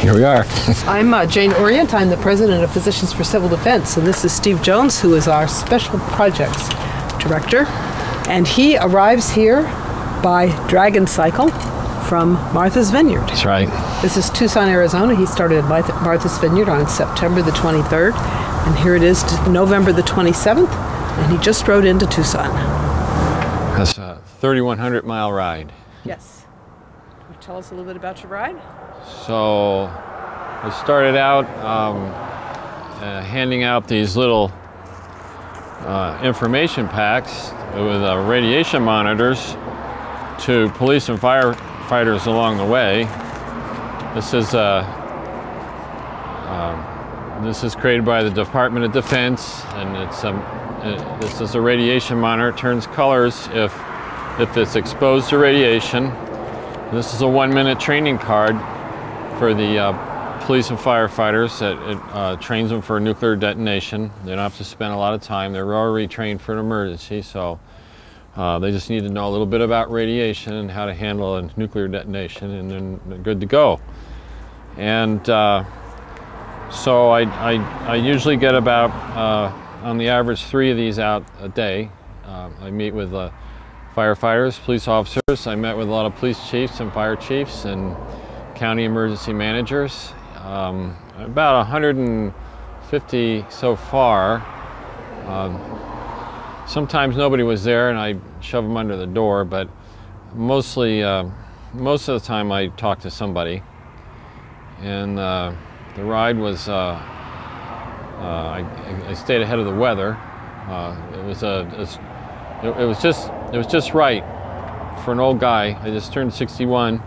Here we are. I'm Jane Orient. I'm the president of Physicians for Civil Defense, and this is Steve Jones, who is our Special Projects Director. And he arrives here by Dragon Cycle from Martha's Vineyard. That's right. This is Tucson, Arizona. He started at Martha's Vineyard on September the 23rd, and here it is November the 27th, and he just rode into Tucson. That's a 3,100-mile ride. Yes. Can you tell us a little bit about your ride? So I started out handing out these little information packs with radiation monitors to police and firefighters along the way. This is created by the Department of Defense, and this is a radiation monitor. It turns colors if it's exposed to radiation. This is a 1-minute training card for the police and firefighters. It trains them for nuclear detonation. They don't have to spend a lot of time. They're already trained for an emergency, so they just need to know a little bit about radiation and how to handle a nuclear detonation, and then they're good to go. And so I usually get about, on the average, 3 of these out a day. I meet with firefighters, police officers. I met with a lot of police chiefs and fire chiefs and county emergency managers. About 150 so far. Sometimes nobody was there and I shove them under the door, but most of the time I talked to somebody. And the ride was, I stayed ahead of the weather. It was just right for an old guy. I just turned 61,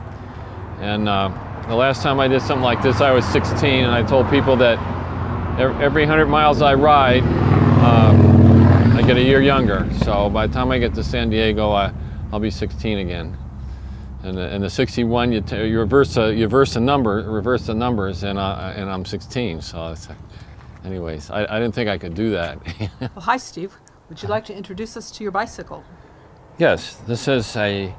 and the last time I did something like this, I was 16, and I told people that every 100 miles I ride, I get a year younger. So by the time I get to San Diego, I'll be 16 again. And the 61, you reverse the numbers, and I'm 16. So it's, anyways, I didn't think I could do that. Well, hi, Steve. Would you like to introduce us to your bicycle? Yes, this is an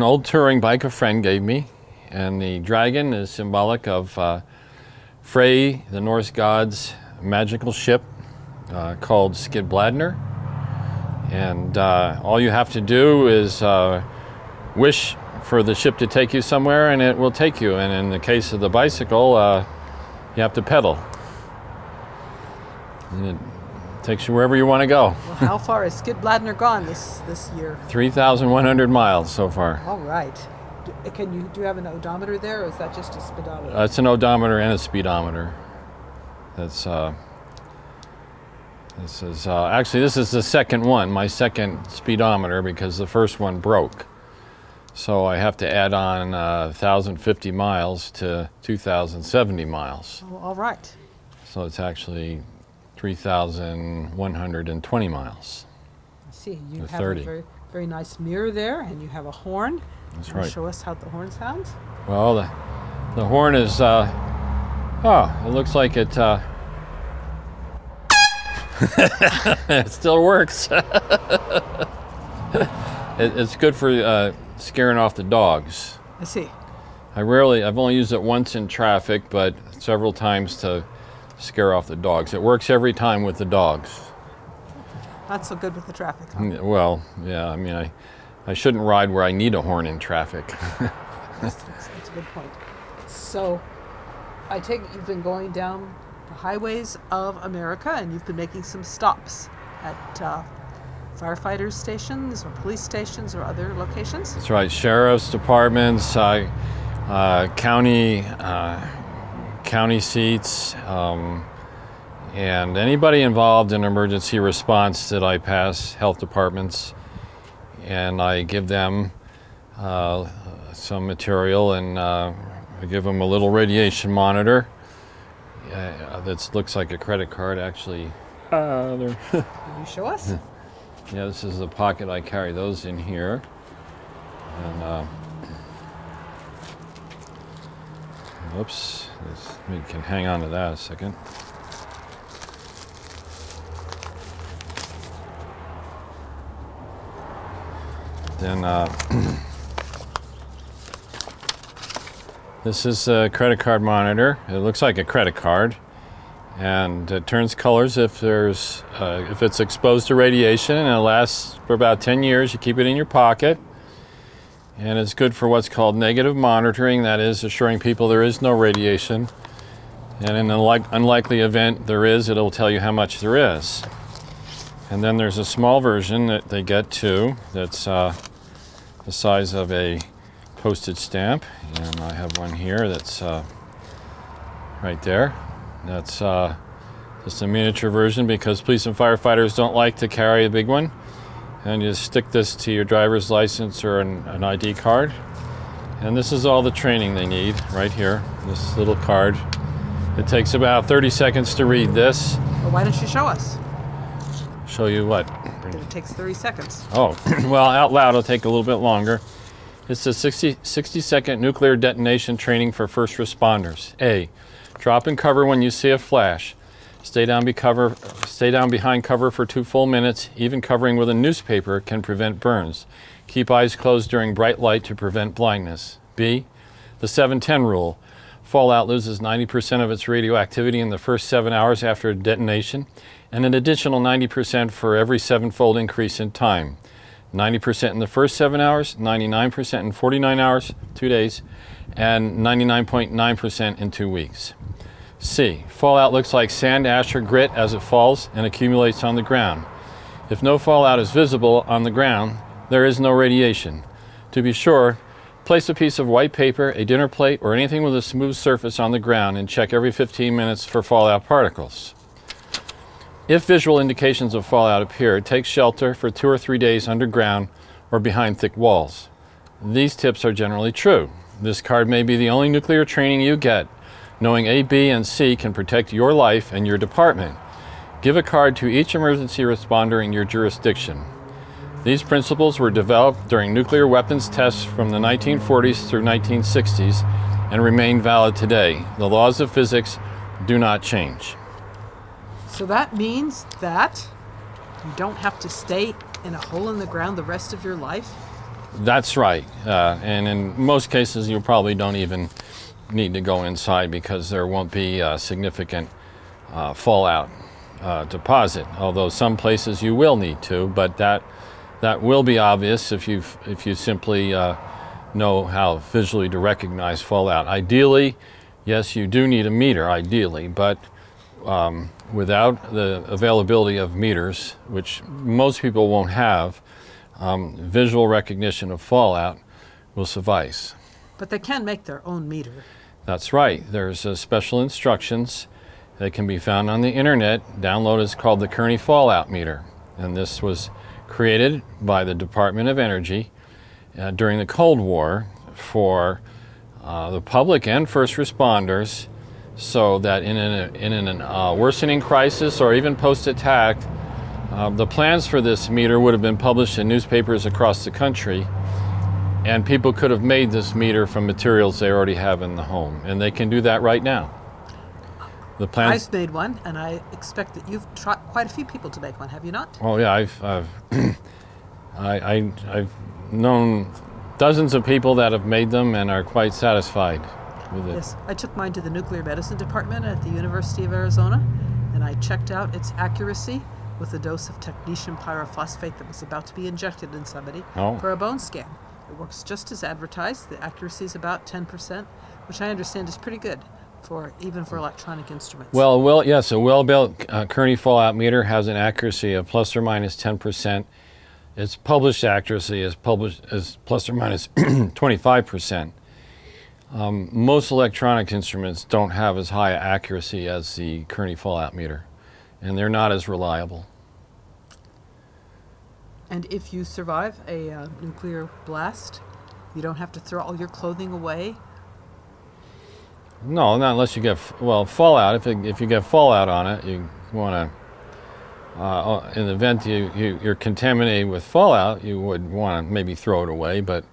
old touring bike a friend gave me, and the dragon is symbolic of Frey, the Norse god's magical ship called Skidbladnir. And all you have to do is wish for the ship to take you somewhere, and it will take you. And in the case of the bicycle, you have to pedal. And it takes you wherever you want to go. Well, how far has Skidbladnir gone this year? 3,100 miles so far. All right. Do you have an odometer there, or is that just a speedometer? It's an odometer and a speedometer. That's actually, this is the second one, my second speedometer, because the first one broke. So I have to add on 1,050 miles to 2,070 miles. Oh, all right. So it's actually 3,120 miles. I see. You have a very, very nice mirror there, and you have a horn. That's Can you right. show us how the horn sounds? Well, the horn is, it looks like it, it still works. It's good for scaring off the dogs. I see. I've only used it once in traffic, but several times to scare off the dogs. It works every time with the dogs. Not so good with the traffic, huh? Well, yeah, I mean, I shouldn't ride where I need a horn in traffic. That's a good point. So, I take it you've been going down the highways of America, and you've been making some stops at firefighter stations or police stations or other locations? That's right, sheriff's departments, county seats, and anybody involved in emergency response that I pass, health departments, and I give them some material, and I give them a little radiation monitor that looks like a credit card, actually. Can you show us? Yeah, this is the pocket I carry those in here. And oops, we can hang on to that a second. Then This is a credit card monitor. It looks like a credit card, and it turns colors if it's exposed to radiation, and it lasts for about 10 years. You keep it in your pocket, and it's good for what's called negative monitoring. That is assuring people there is no radiation, and in the unlikely event there is, it'll tell you how much there is. And then there's a small version that they get too, that's the size of a postage stamp, and I have one here that's right there. That's just a miniature version because police and firefighters don't like to carry a big one. And you just stick this to your driver's license or an ID card. And this is all the training they need right here, this little card. It takes about 30 seconds to read this. Well, why don't you show us? Show you what? It takes 30 seconds. Oh, well, out loud it'll take a little bit longer. It's a 60-second nuclear detonation training for first responders. A, drop and cover when you see a flash. Stay down behind cover for 2 full minutes. Even covering with a newspaper can prevent burns. Keep eyes closed during bright light to prevent blindness. B, the 7-10 rule. Fallout loses 90% of its radioactivity in the first 7 hours after a detonation, and an additional 90% for every 7-fold increase in time. 90% in the first 7 hours, 99% in 49 hours, 2 days, and 99.9% in 2 weeks. C, fallout looks like sand, ash, or grit as it falls and accumulates on the ground. If no fallout is visible on the ground, there is no radiation. To be sure, place a piece of white paper, a dinner plate, or anything with a smooth surface on the ground and check every 15 minutes for fallout particles. If visual indications of fallout appear, take shelter for 2 or 3 days underground or behind thick walls. These tips are generally true. This card may be the only nuclear training you get. Knowing A, B, and C can protect your life and your department. Give a card to each emergency responder in your jurisdiction. These principles were developed during nuclear weapons tests from the 1940s through 1960s and remain valid today. The laws of physics do not change. So that means that you don't have to stay in a hole in the ground the rest of your life? That's right. And in most cases, you probably don't even need to go inside because there won't be significant fallout deposit. Although some places you will need to, but that will be obvious if you simply know how visually to recognize fallout. Ideally, yes, you do need a meter, ideally, but without the availability of meters, which most people won't have, visual recognition of fallout will suffice. But they can make their own meter. That's right. There's special instructions that can be found on the internet. Download is called the Kearney Fallout Meter. And this was created by the Department of Energy during the Cold War for the public and first responders, so that in an worsening crisis or even post-attack, the plans for this meter would have been published in newspapers across the country, and people could have made this meter from materials they already have in the home, and they can do that right now. The plans. I've made one, and I expect that you've tried quite a few people to make one. Have you not? Oh yeah, I've known dozens of people that have made them and are quite satisfied with it. Yes, I took mine to the nuclear medicine department at the University of Arizona, and I checked out its accuracy with a dose of technetium pyrophosphate that was about to be injected in somebody for a bone scan. It works just as advertised. The accuracy is about 10%, which I understand is pretty good even for electronic instruments. Well, yes, a well-built Kearney Fallout meter has an accuracy of plus or minus 10%. Its published accuracy is plus or minus 25%. Most electronic instruments don't have as high accuracy as the Kearney Fallout meter, and they're not as reliable. And if you survive a nuclear blast, you don't have to throw all your clothing away? No, not unless you get, fallout. If you get fallout on it, you want to, in the event you're contaminated with fallout, you would want to maybe throw it away, but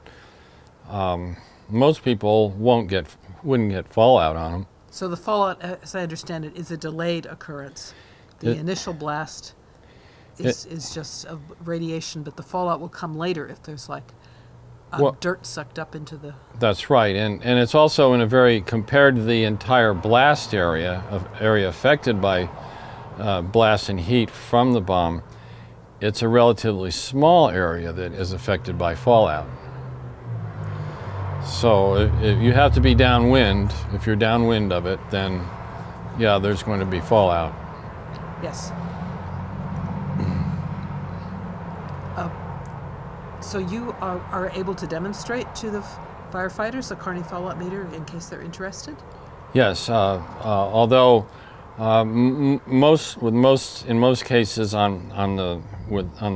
most people wouldn't get fallout on them. So the fallout, as I understand it, is a delayed occurrence. The initial blast is just a radiation, but the fallout will come later if there's like dirt sucked up into the... That's right, and it's also in a very, compared to the entire blast area, area affected by blast and heat from the bomb, it's a relatively small area that is affected by fallout. So if you have to be downwind. If you're downwind of it, then yeah, there's going to be fallout. Yes. So you are able to demonstrate to the firefighters a Carney fallout meter in case they're interested? Yes, although in most cases on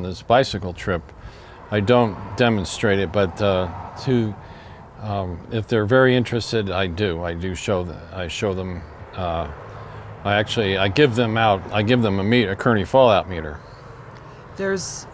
this bicycle trip, I don't demonstrate it, but if they're very interested, I show them. I give them a Kearney fallout meter. There is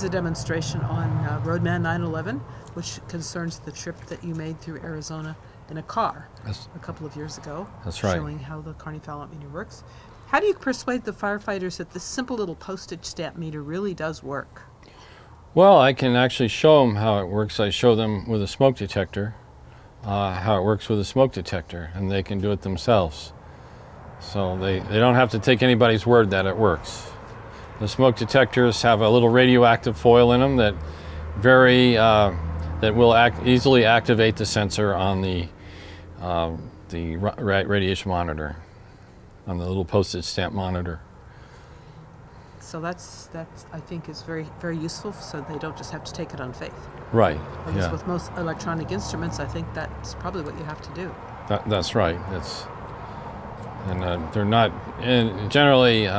a demonstration on Roadman 911, which concerns the trip that you made through Arizona in a car a couple of years ago. That's right. Showing how the Kearney fallout meter works. How do you persuade the firefighters that this simple little postage stamp meter really does work? Well, I can actually show them how it works. I show them with a smoke detector, how it works with a smoke detector, and they can do it themselves. So they don't have to take anybody's word that it works. The smoke detectors have a little radioactive foil in them that will easily activate the sensor on the radiation monitor, on the little postage stamp monitor. So that's I think is very, very useful, so they don't just have to take it on faith. Right. At least with most electronic instruments, I think that's probably what you have to do. That's right. They're not, and generally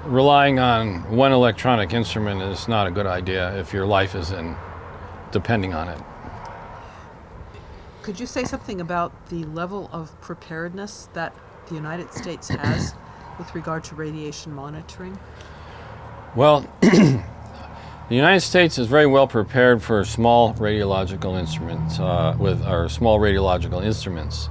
relying on one electronic instrument is not a good idea if your life is depending on it. Could you say something about the level of preparedness that the United States has with regard to radiation monitoring? Well, the United States is very well prepared for small radiological instruments, with our small radiological incidents.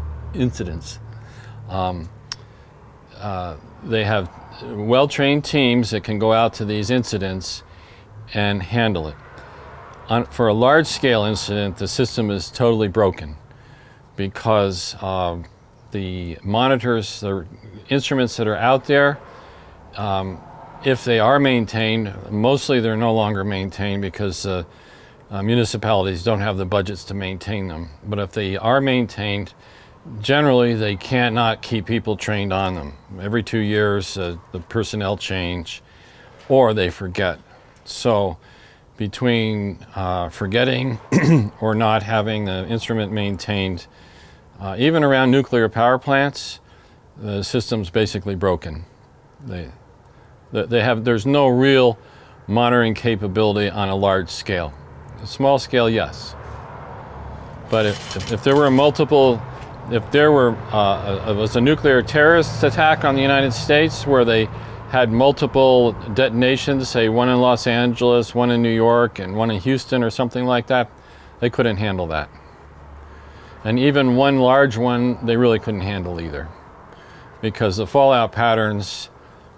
They have well-trained teams that can go out to these incidents and handle it. For a large-scale incident, the system is totally broken because the monitors, the instruments that are out there, if they are maintained, mostly they're no longer maintained because municipalities don't have the budgets to maintain them. But if they are maintained, generally they cannot keep people trained on them. Every 2 years the personnel change or they forget. So between forgetting or not having the instrument maintained, even around nuclear power plants, the system's basically broken. There's no real monitoring capability on a large scale. A small scale, yes. But if there were was a nuclear terrorist attack on the United States where they had multiple detonations, say one in Los Angeles, one in New York, and one in Houston or something like that, they couldn't handle that. And even one large one, they really couldn't handle either, because the fallout patterns,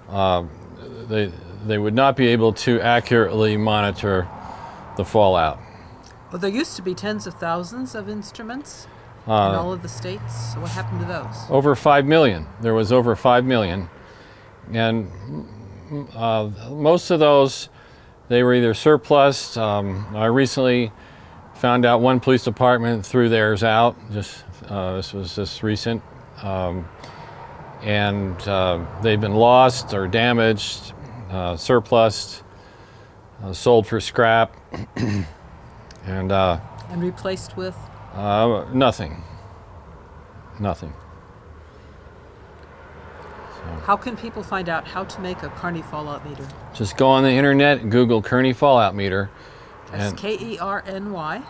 they would not be able to accurately monitor the fallout. Well, there used to be tens of thousands of instruments in all of the states. So what happened to those? Over 5 million. There was over 5 million. And most of those, they were either surplus. I recently found out one police department threw theirs out. This was just recent. And they've been lost or damaged, surplus, sold for scrap, and replaced with? Nothing. How can people find out how to make a Kearney fallout meter? Just go on the internet and Google Kearney fallout meter. That's K-E-R-N-Y.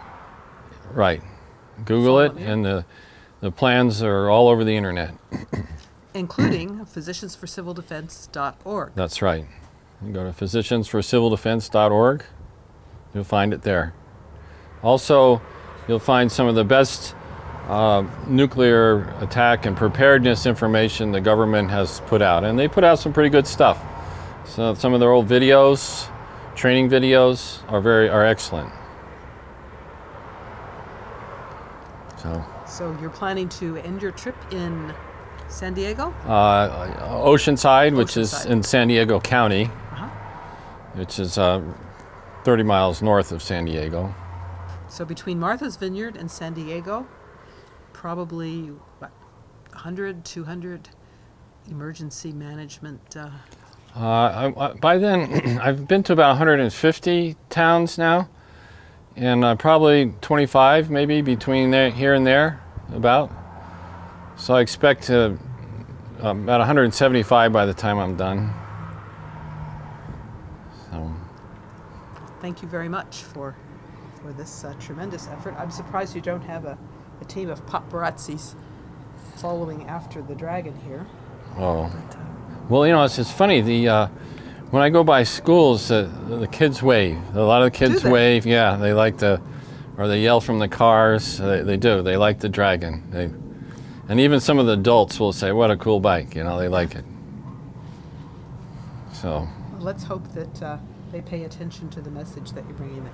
Right. Google it, and the plans are all over the internet. Including physiciansforcivildefense.org. That's right. You go to physiciansforcivildefense.org. You'll find it there. Also, you'll find some of the best nuclear attack and preparedness information the government has put out. And they put out some pretty good stuff. So some of their old videos, training videos, are excellent. So you're planning to end your trip in San Diego? Oceanside, which is Oceanside. in San Diego County, Uh-huh. which is 30 miles north of San Diego. So between Martha's Vineyard and San Diego, probably, what, 100, 200 emergency management. By then, I've been to about 150 towns now, and probably 25 maybe between there, here and there, about. So I expect to about 175 by the time I'm done. So. Thank you very much for this tremendous effort. I'm surprised you don't have a team of paparazzis following after the dragon here. Oh. Well, you know, it's funny. When I go by schools, the kids wave. A lot of the kids Do they? wave. Yeah, they like or they yell from the cars. They do. They like the dragon. And even some of the adults will say, "What a cool bike!" You know, they like it. So. Let's hope that they pay attention to the message that you're bringing in.